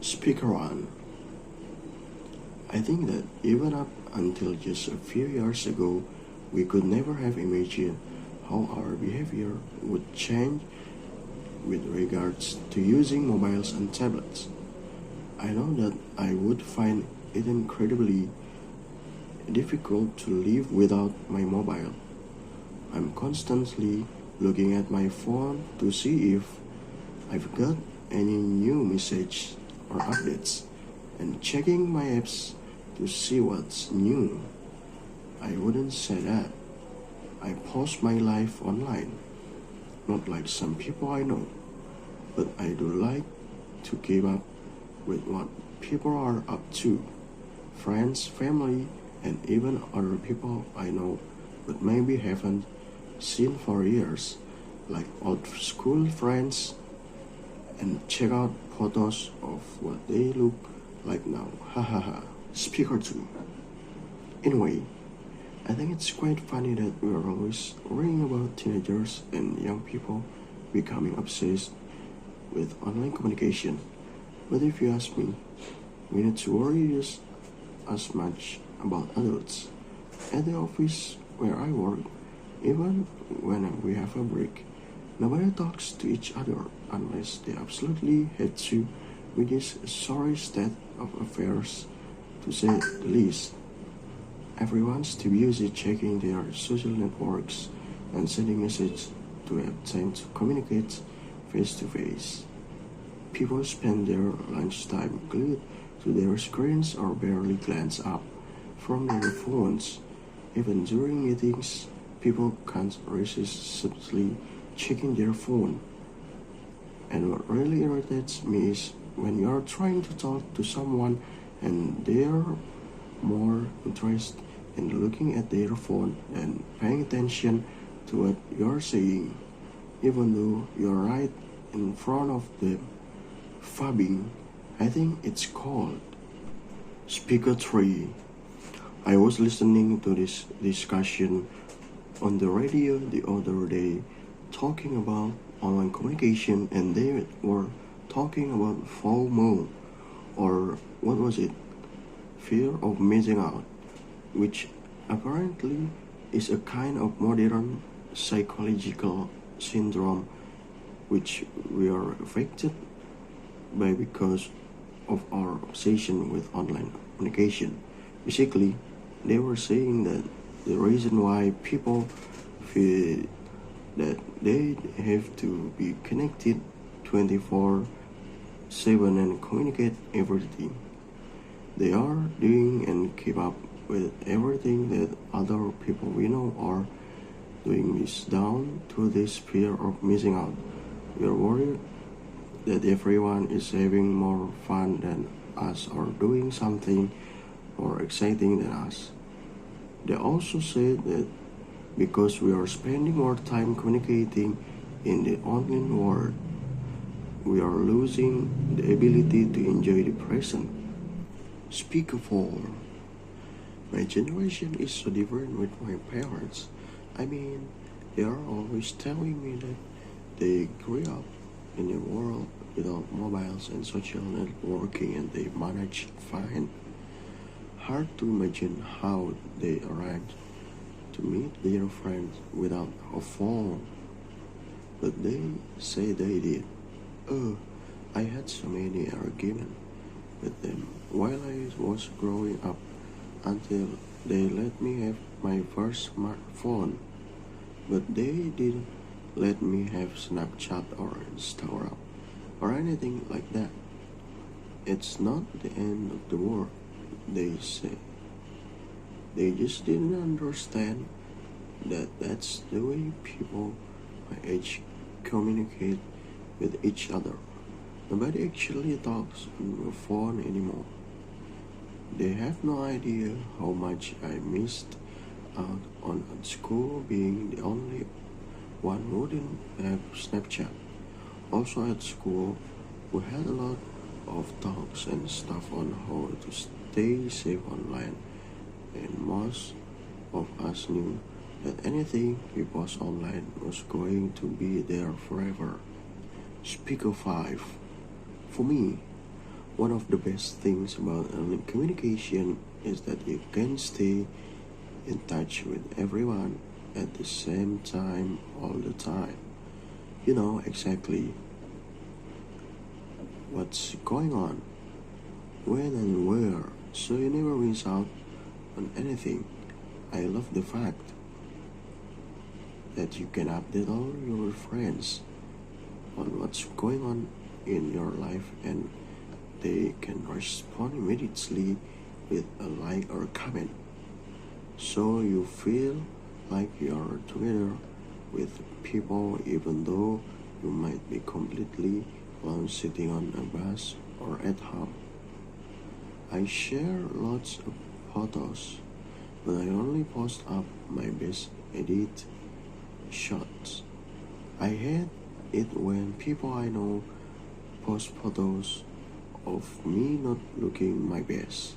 Speaker 1. I think that even up until just a few years ago, we could never have imagined how our behavior would change with regards to using mobiles and tablets. I know that I would find it incredibly difficult to live without my mobile. I'm constantly looking at my phone to see if I've got any new message or updates and checking my apps to see what's new. I wouldn't say that. I post my life online, not like some people I know, but I do like to keep up with what people are up to. Friends, family, and even other people I know but maybe haven't seen for years, like old school friends, and check out photos of what they look like now. Hahaha. Speaker 2. Anyway, I think it's quite funny that we're always reading about teenagers and young people becoming obsessed with online communication. But if you ask me, we need to worry just as much about adults. At the office where I work, even when we have a break, nobody talks to each other unless they absolutely have to, which is a sorry state of affairs to say the least. Everyone's too busy checking their social networks and sending messages to have time to communicate face to face. People spend their lunchtime glued to their screens or barely glance up from their phones. Even during meetings, people can't resist subtly checking their phone. And what really irritates me is when you are trying to talk to someone and they are more interested in looking at their phone than paying attention to what you're saying, even though you're right in front of them. Phubbing, I think it's called. Speaker 3. I was listening to this discussion on the radio the other day talking about online communication, and they were talking about FOMO, or what was it? Fear of missing out, which apparently is a kind of modern psychological syndrome which we are affected by because of our obsession with online communication. Basically, they were saying that the reason why people feel that they have to be connected 24/7 and communicate everything they are doing and keep up with everything that other people we know are doing is down to this fear of missing out. We are worried that everyone is having more fun than us or doing something more exciting than us. They also said that because we are spending more time communicating in the online world, we are losing the ability to enjoy the present. Speaker 4. My generation is so different with my parents. I mean, they are always telling me that they grew up in a world without mobiles and social networking and they managed fine. Hard to imagine how they arranged to meet their friends without a phone. But they say they did. I had so many arguments with them while I was growing up until they let me have my first smartphone. But they didn't let me have Snapchat or Instagram or anything like that. It's not the end of the world, they say. They just didn't understand that that's the way people my age communicate with each other. Nobody actually talks on the phone anymore. They have no idea how much I missed out on at school being the only one who didn't have Snapchat. Also at school, we had a lot of talks and stuff on how to stay safe online, and most of us knew that anything we post online was going to be there forever. Speaker 5. For me, One of the best things about online communication is that you can stay in touch with everyone at the same time all the time. You know exactly what's going on, when and where, so you never miss out on anything. I love the fact that you can update all your friends on what's going on in your life and they can respond immediately with a like or a comment. So you feel like you're together with people even though you might be completely alone sitting on a bus or at home. I share lots of photos, but I only post up my best edit shots. I hate it when people I know post photos of me not looking my best.